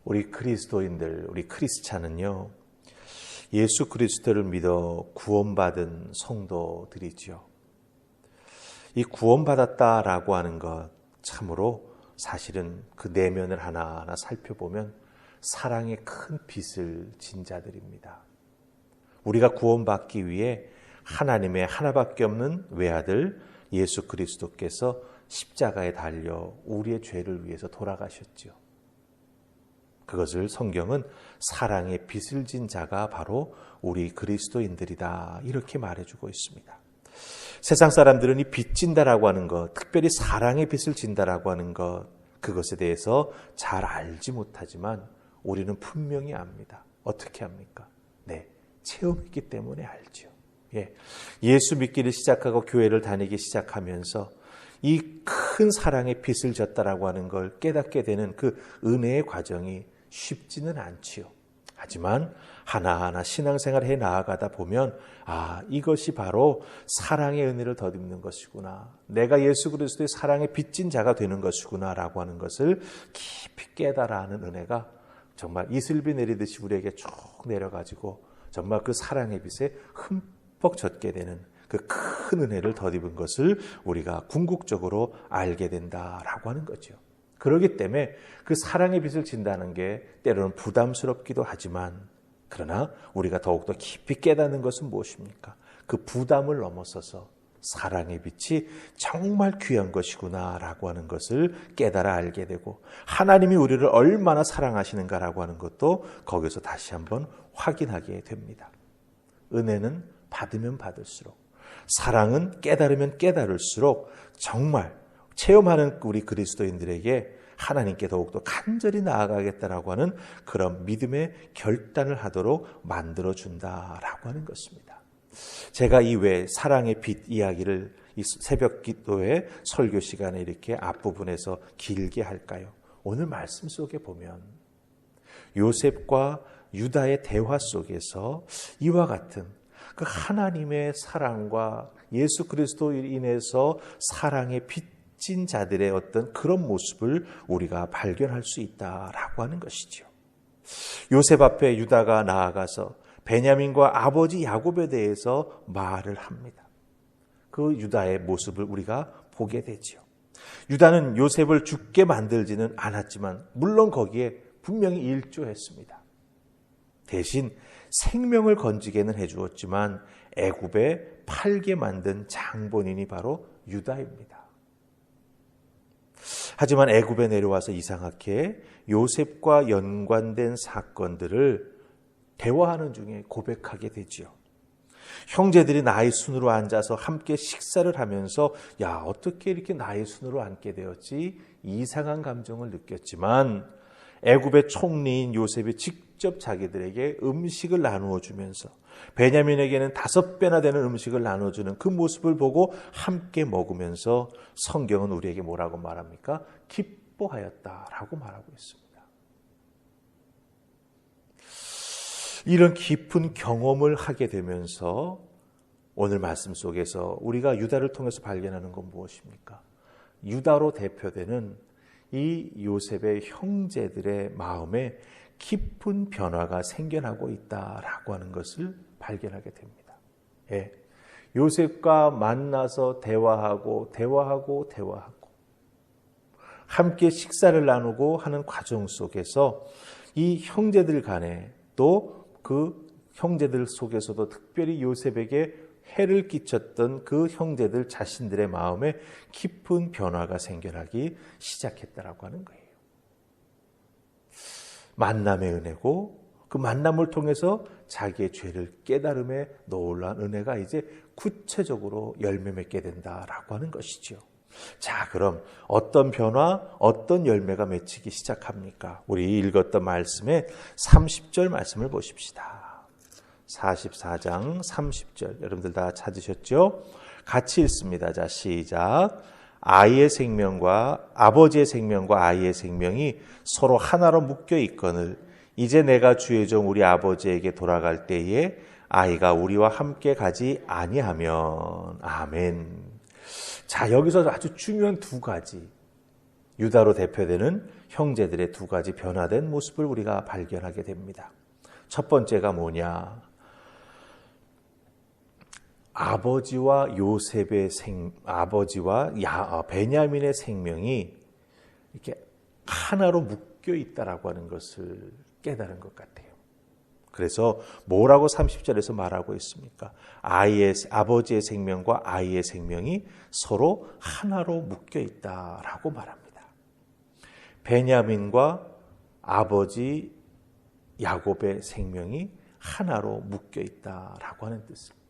우리 그리스도인들, 우리 크리스찬은요, 예수 그리스도를 믿어 구원받은 성도들이죠. 이 구원받았다라고 하는 것 참으로 사실은 그 내면을 하나하나 살펴보면 사랑의 큰 빚을 진 자들입니다. 우리가 구원받기 위해 하나님의 하나밖에 없는 외아들 예수 그리스도께서 십자가에 달려 우리의 죄를 위해서 돌아가셨죠. 그것을 성경은 사랑의 빚을 진 자가 바로 우리 그리스도인들이다 이렇게 말해주고 있습니다. 세상 사람들은 이 빚 진다라고 하는 것, 특별히 사랑의 빚을 진다라고 하는 것, 그것에 대해서 잘 알지 못하지만 우리는 분명히 압니다. 어떻게 합니까? 네, 체험했기 때문에 알죠. 예수 믿기를 시작하고 교회를 다니기 시작하면서 이 큰 사랑의 빚을 졌다라고 하는 걸 깨닫게 되는 그 은혜의 과정이 쉽지는 않지요. 하지만 하나하나 신앙생활을 해 나아가다 보면 이것이 바로 사랑의 은혜를 덧입는 것이구나. 내가 예수 그리스도의 사랑에 빚진 자가 되는 것이구나 라고 하는 것을 깊이 깨달아 하는 은혜가 정말 이슬비 내리듯이 우리에게 쭉 내려가지고 정말 그 사랑의 빚에 흠뻑 젖게 되는 그 큰 은혜를 덧입은 것을 우리가 궁극적으로 알게 된다라고 하는 거죠. 그렇기 때문에 그 사랑의 빚을 진다는 게 때로는 부담스럽기도 하지만 그러나 우리가 더욱더 깊이 깨닫는 것은 무엇입니까? 그 부담을 넘어서서 사랑의 빛이 정말 귀한 것이구나라고 하는 것을 깨달아 알게 되고 하나님이 우리를 얼마나 사랑하시는가라고 하는 것도 거기서 다시 한번 확인하게 됩니다. 은혜는 받으면 받을수록 사랑은 깨달으면 깨달을수록 정말 체험하는 우리 그리스도인들에게 하나님께 더욱더 간절히 나아가겠다라고 하는 그런 믿음의 결단을 하도록 만들어준다라고 하는 것입니다. 제가 이 외 사랑의 빛 이야기를 이 새벽 기도회 설교 시간에 이렇게 앞부분에서 길게 할까요? 오늘 말씀 속에 보면 요셉과 유다의 대화 속에서 이와 같은 그 하나님의 사랑과 예수 그리스도로 인해서 사랑의 빚진 자들의 어떤 그런 모습을 우리가 발견할 수 있다라고 하는 것이죠. 요셉 앞에 유다가 나아가서 베냐민과 아버지 야곱에 대해서 말을 합니다. 그 유다의 모습을 우리가 보게 되죠. 유다는 요셉을 죽게 만들지는 않았지만 물론 거기에 분명히 일조했습니다. 대신 생명을 건지게는 해주었지만 애굽에 팔게 만든 장본인이 바로 유다입니다. 하지만 애굽에 내려와서 이상하게 요셉과 연관된 사건들을 대화하는 중에 고백하게 되지요. 형제들이 나의 순으로 앉아서 함께 식사를 하면서 어떻게 이렇게 나의 순으로 앉게 되었지? 이상한 감정을 느꼈지만 애굽의 총리인 요셉이 직접 자기들에게 음식을 나누어 주면서 베냐민에게는 5배나 되는 음식을 나눠주는 그 모습을 보고 함께 먹으면서 성경은 우리에게 뭐라고 말합니까? 기뻐하였다라고 말하고 있습니다. 이런 깊은 경험을 하게 되면서 오늘 말씀 속에서 우리가 유다를 통해서 발견하는 건 무엇입니까? 유다로 대표되는 이 요셉의 형제들의 마음에 깊은 변화가 생겨나고 있다라고 하는 것을 발견하게 됩니다. 요셉과 만나서 대화하고 함께 식사를 나누고 하는 과정 속에서 이 형제들 간에 또 그 형제들 속에서도 특별히 요셉에게 해를 끼쳤던 그 형제들 자신들의 마음에 깊은 변화가 생겨나기 시작했다라고 하는 거예요. 만남의 은혜고 그 만남을 통해서 자기의 죄를 깨달음에 놀라운 은혜가 이제 구체적으로 열매 맺게 된다라고 하는 것이죠. 자, 그럼 어떤 변화, 어떤 열매가 맺히기 시작합니까? 우리 읽었던 말씀에 30절 말씀을 보십시다. 44장 30절 여러분들 다 찾으셨죠? 같이 읽습니다. 자, 시작. 아이의 생명과 아버지의 생명과 아이의 생명이 서로 하나로 묶여 있거늘 이제 내가 주의 종 우리 아버지에게 돌아갈 때에 아이가 우리와 함께 가지 아니하면. 아멘. 자, 여기서 아주 중요한 두 가지 유다로 대표되는 형제들의 두 가지 변화된 모습을 우리가 발견하게 됩니다. 첫 번째가 뭐냐? 아버지와 베냐민의 생명이 이렇게 하나로 묶여 있다라고 하는 것을 깨달은 것 같아요. 그래서 뭐라고 30절에서 말하고 있습니까? 아버지의 생명과 아이의 생명이 서로 하나로 묶여 있다라고 말합니다. 베냐민과 아버지 야곱의 생명이 하나로 묶여 있다라고 하는 뜻입니다.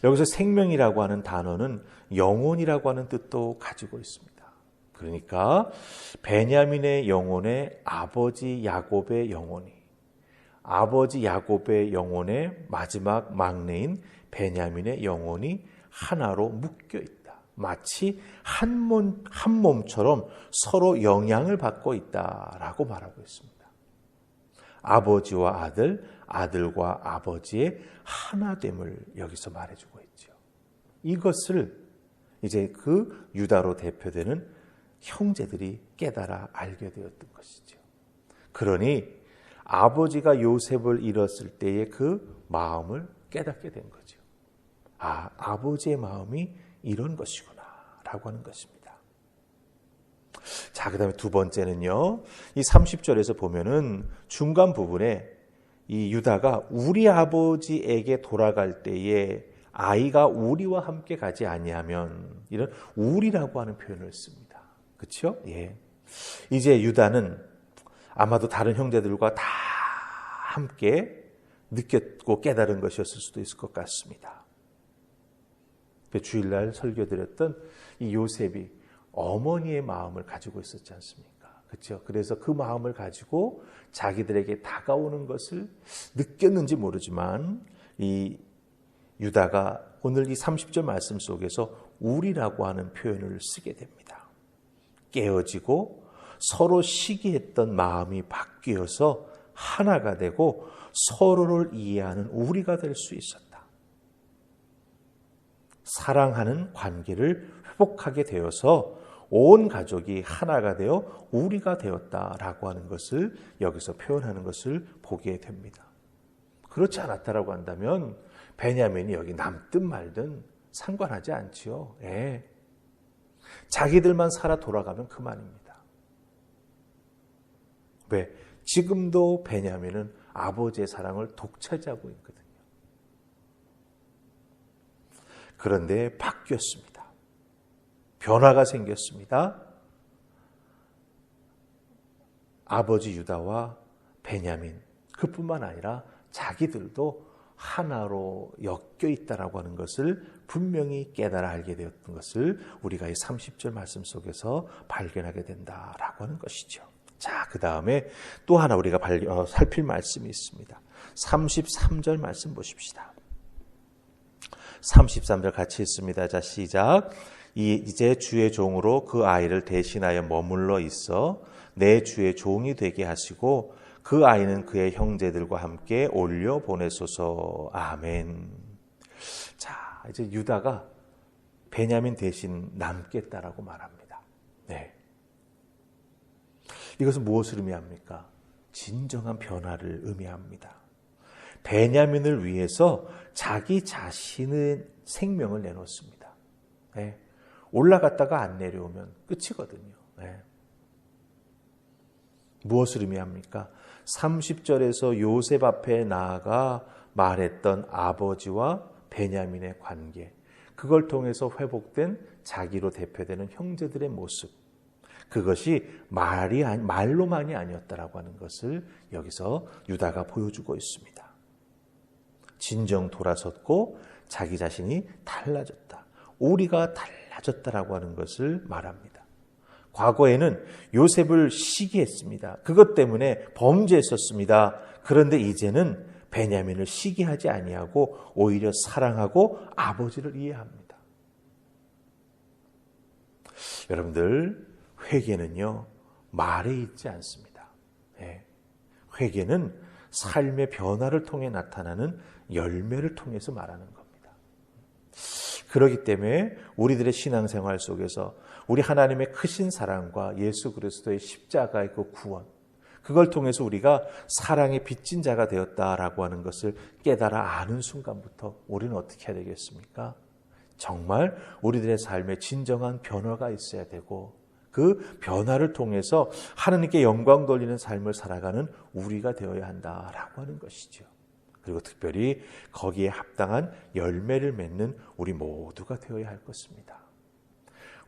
여기서 생명이라고 하는 단어는 영혼이라고 하는 뜻도 가지고 있습니다. 그러니까 베냐민의 영혼에 아버지 야곱의 영혼이, 아버지 야곱의 영혼의 마지막 막내인 베냐민의 영혼이 하나로 묶여 있다. 마치 한 몸처럼 서로 영향을 받고 있다라고 말하고 있습니다. 아버지와 아들, 아들과 아버지의 하나됨을 여기서 말해주고 있죠. 이것을 이제 그 유다로 대표되는 형제들이 깨달아 알게 되었던 것이죠. 그러니 아버지가 요셉을 잃었을 때의 그 마음을 깨닫게 된 거죠. 아버지의 마음이 이런 것이구나 라고 하는 것입니다. 자, 그 다음에 두 번째는요, 이 30절에서 보면은 중간 부분에 이 유다가 우리 아버지에게 돌아갈 때에 아이가 우리와 함께 가지 아니하면, 이런 우리라고 하는 표현을 씁니다. 그렇죠? 예. 이제 유다는 아마도 다른 형제들과 다 함께 느꼈고 깨달은 것이었을 수도 있을 것 같습니다. 주일날 설교드렸던 이 요셉이 어머니의 마음을 가지고 있었지 않습니까? 그렇죠? 그래서 그 마음을 가지고 자기들에게 다가오는 것을 느꼈는지 모르지만 이 유다가 오늘 이 30절 말씀 속에서 우리라고 하는 표현을 쓰게 됩니다. 깨어지고 서로 시기했던 마음이 바뀌어서 하나가 되고 서로를 이해하는 우리가 될 수 있었다. 사랑하는 관계를 회복하게 되어서 온 가족이 하나가 되어 우리가 되었다라고 하는 것을 여기서 표현하는 것을 보게 됩니다. 그렇지 않았다라고 한다면 베냐민이 여기 남든 말든 상관하지 않지요. 예. 자기들만 살아 돌아가면 그만입니다. 왜? 지금도 베냐민은 아버지의 사랑을 독차지하고 있거든요. 그런데 바뀌었습니다. 변화가 생겼습니다. 아버지 유다와 베냐민, 그뿐만 아니라 자기들도 하나로 엮여 있다라고 하는 것을 분명히 깨달아 알게 되었던 것을 우리가 이 30절 말씀 속에서 발견하게 된다라고 하는 것이죠. 자, 그 다음에 또 하나 우리가 살필 말씀이 있습니다. 33절 말씀 보십시다. 33절 같이 있습니다. 자, 시작. 이제 주의 종으로 그 아이를 대신하여 머물러 있어 내 주의 종이 되게 하시고 그 아이는 그의 형제들과 함께 올려 보내소서. 아멘. 자, 이제 유다가 베냐민 대신 남겠다라고 말합니다. 네. 이것은 무엇을 의미합니까? 진정한 변화를 의미합니다. 베냐민을 위해서 자기 자신의 생명을 내놓습니다. 네. 올라갔다가 안 내려오면 끝이거든요. 네. 무엇을 의미합니까? 30절에서 요셉 앞에 나아가 말했던 아버지와 베냐민의 관계, 그걸 통해서 회복된 자기로 대표되는 형제들의 모습, 그것이 말로만이 아니었다라고 하는 것을 여기서 유다가 보여주고 있습니다. 진정 돌아섰고 자기 자신이 달라졌다. 우리가 달라졌다라고 하는 것을 말합니다. 과거에는 요셉을 시기했습니다. 그것 때문에 범죄했었습니다. 그런데 이제는 베냐민을 시기하지 아니하고 오히려 사랑하고 아버지를 이해합니다. 여러분들, 회개는요, 말에 있지 않습니다. 네. 회개는 삶의 변화를 통해 나타나는 열매를 통해서 말하는 겁니다. 그렇기 때문에 우리들의 신앙생활 속에서 우리 하나님의 크신 사랑과 예수 그리스도의 십자가의 그 구원, 그걸 통해서 우리가 사랑의 빚진 자가 되었다라고 하는 것을 깨달아 아는 순간부터 우리는 어떻게 해야 되겠습니까? 정말 우리들의 삶에 진정한 변화가 있어야 되고, 그 변화를 통해서 하나님께 영광 돌리는 삶을 살아가는 우리가 되어야 한다라고 하는 것이죠. 그리고 특별히 거기에 합당한 열매를 맺는 우리 모두가 되어야 할 것입니다.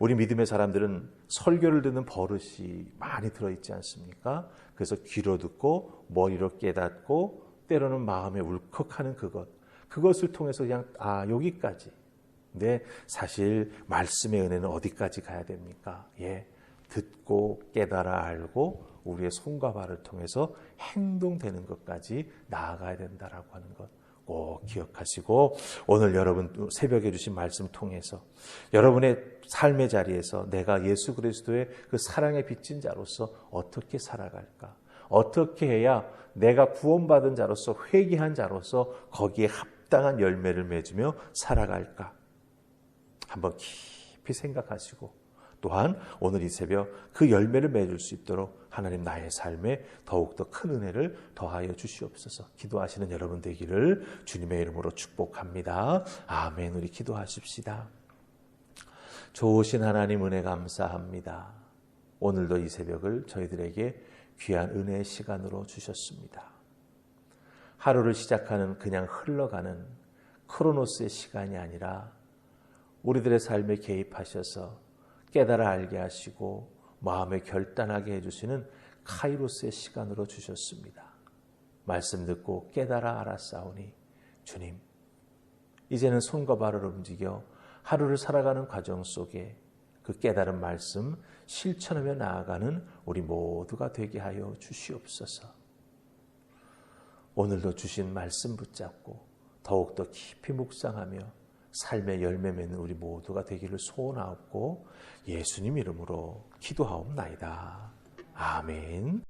우리 믿음의 사람들은 설교를 듣는 버릇이 많이 들어있지 않습니까? 그래서 귀로 듣고 머리로 깨닫고 때로는 마음에 울컥하는 그것을 통해서 그냥 여기까지. 근데 사실 말씀의 은혜는 어디까지 가야 됩니까? 듣고 깨달아 알고 우리의 손과 발을 통해서 행동되는 것까지 나아가야 된다라고 하는 것 꼭 기억하시고, 오늘 여러분 새벽에 주신 말씀 통해서 여러분의 삶의 자리에서 내가 예수 그리스도의 그 사랑에 빚진 자로서 어떻게 살아갈까? 어떻게 해야 내가 구원받은 자로서, 회개한 자로서 거기에 합당한 열매를 맺으며 살아갈까? 한번 깊이 생각하시고, 또한 오늘 이 새벽 그 열매를 맺을 수 있도록 하나님 나의 삶에 더욱더 큰 은혜를 더하여 주시옵소서. 기도하시는 여러분 되기를 주님의 이름으로 축복합니다. 아멘. 우리 기도하십시다. 좋으신 하나님 은혜 감사합니다. 오늘도 이 새벽을 저희들에게 귀한 은혜의 시간으로 주셨습니다. 하루를 시작하는 그냥 흘러가는 크로노스의 시간이 아니라 우리들의 삶에 개입하셔서 깨달아 알게 하시고 마음에 결단하게 해주시는 카이로스의 시간으로 주셨습니다. 말씀 듣고 깨달아 알았사오니 주님, 이제는 손과 발을 움직여 하루를 살아가는 과정 속에 그 깨달은 말씀 실천하며 나아가는 우리 모두가 되게 하여 주시옵소서. 오늘도 주신 말씀 붙잡고 더욱더 깊이 묵상하며 삶의 열매 맺는 우리 모두가 되기를 소원하옵고 예수님 이름으로 기도하옵나이다. 아멘.